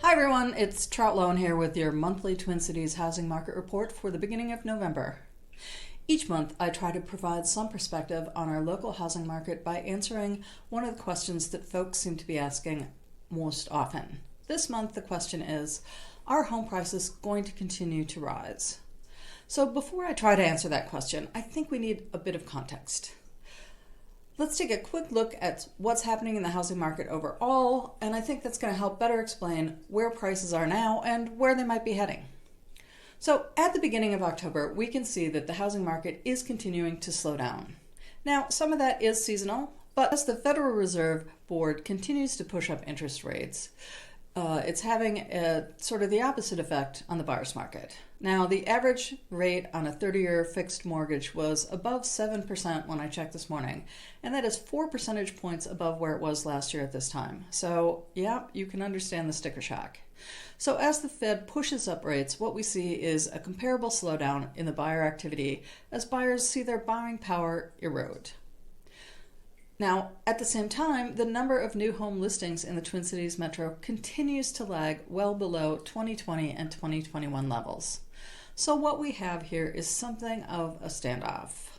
Hi everyone, it's JTroutLowen here with your monthly Twin Cities housing market report for the beginning of November. Each month I try to provide some perspective on our local housing market by answering one of the questions that folks seem to be asking most often. This month the question is, are home prices going to continue to rise? So before I try to answer that question, I think we need a bit of context. Let's take a quick look at what's happening in the housing market overall, and I think that's going to help better explain where prices are now and where they might be heading. So at the beginning of October, we can see that the housing market is continuing to slow down. Now, some of that is seasonal, but as the Federal Reserve Board continues to push up interest rates, it's having sort of the opposite effect on the buyer's market. Now, the average rate on a 30-year fixed mortgage was above 7% when I checked this morning, and that is 4 percentage points above where it was last year at this time. So, yeah, you can understand the sticker shock. So as the Fed pushes up rates, what we see is a comparable slowdown in the buyer activity as buyers see their buying power erode. Now, at the same time, the number of new home listings in the Twin Cities metro continues to lag well below 2020 and 2021 levels. So what we have here is something of a standoff.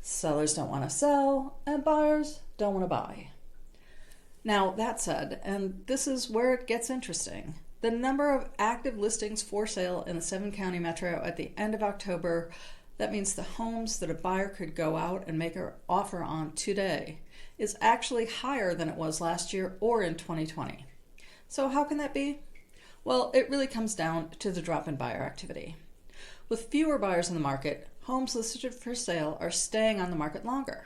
Sellers don't want to sell, and buyers don't want to buy. Now, that said, and this is where it gets interesting, the number of active listings for sale in the 7-county metro at the end of October, that means the homes that a buyer could go out and make an offer on today, is actually higher than it was last year or in 2020. So how can that be? Well, it really comes down to the drop in buyer activity. With fewer buyers in the market, homes listed for sale are staying on the market longer.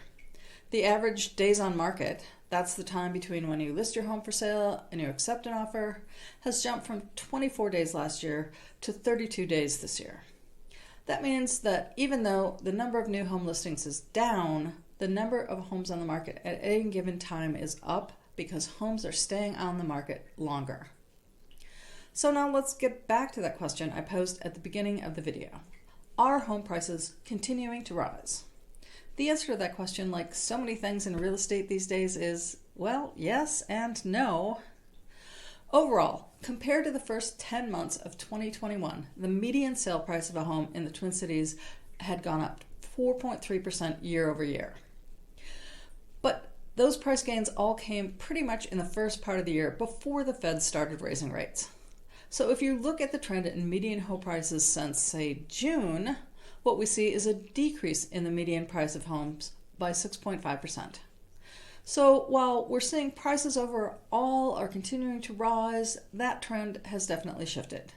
The average days on market, that's the time between when you list your home for sale and you accept an offer, has jumped from 24 days last year to 32 days this year. That means that even though the number of new home listings is down, the number of homes on the market at any given time is up because homes are staying on the market longer. So now let's get back to that question I posed at the beginning of the video. Are home prices continuing to rise? The answer to that question, like so many things in real estate these days, is, well, yes and no. Overall, compared to the first 10 months of 2021, the median sale price of a home in the Twin Cities had gone up 4.3% year over year. But those price gains all came pretty much in the first part of the year before the Fed started raising rates. So if you look at the trend in median home prices since, say, June, what we see is a decrease in the median price of homes by 6.5%. So while we're seeing prices overall are continuing to rise, that trend has definitely shifted.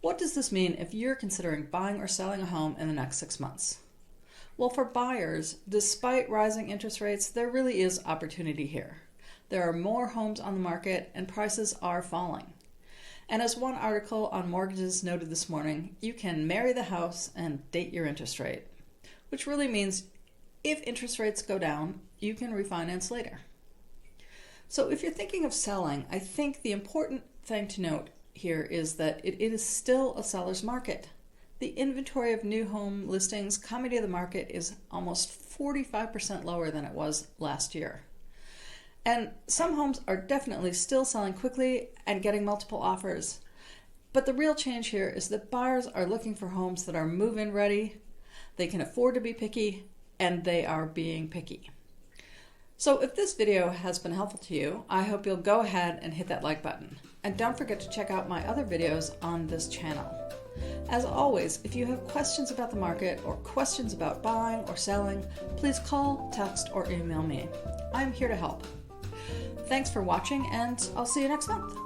What does this mean if you're considering buying or selling a home in the next 6 months? Well, for buyers, despite rising interest rates, there really is opportunity here. There are more homes on the market and prices are falling. And as one article on mortgages noted this morning, you can marry the house and date your interest rate, which really means if interest rates go down, you can refinance later. So if you're thinking of selling, I think the important thing to note here is that it is still a seller's market. The inventory of new home listings coming to the market is almost 45% lower than it was last year. And some homes are definitely still selling quickly and getting multiple offers. But the real change here is that buyers are looking for homes that are move-in ready, they can afford to be picky, and they are being picky. So if this video has been helpful to you, I hope you'll go ahead and hit that like button. And don't forget to check out my other videos on this channel. As always, if you have questions about the market or questions about buying or selling, please call, text, or email me. I'm here to help. Thanks for watching, and I'll see you next month.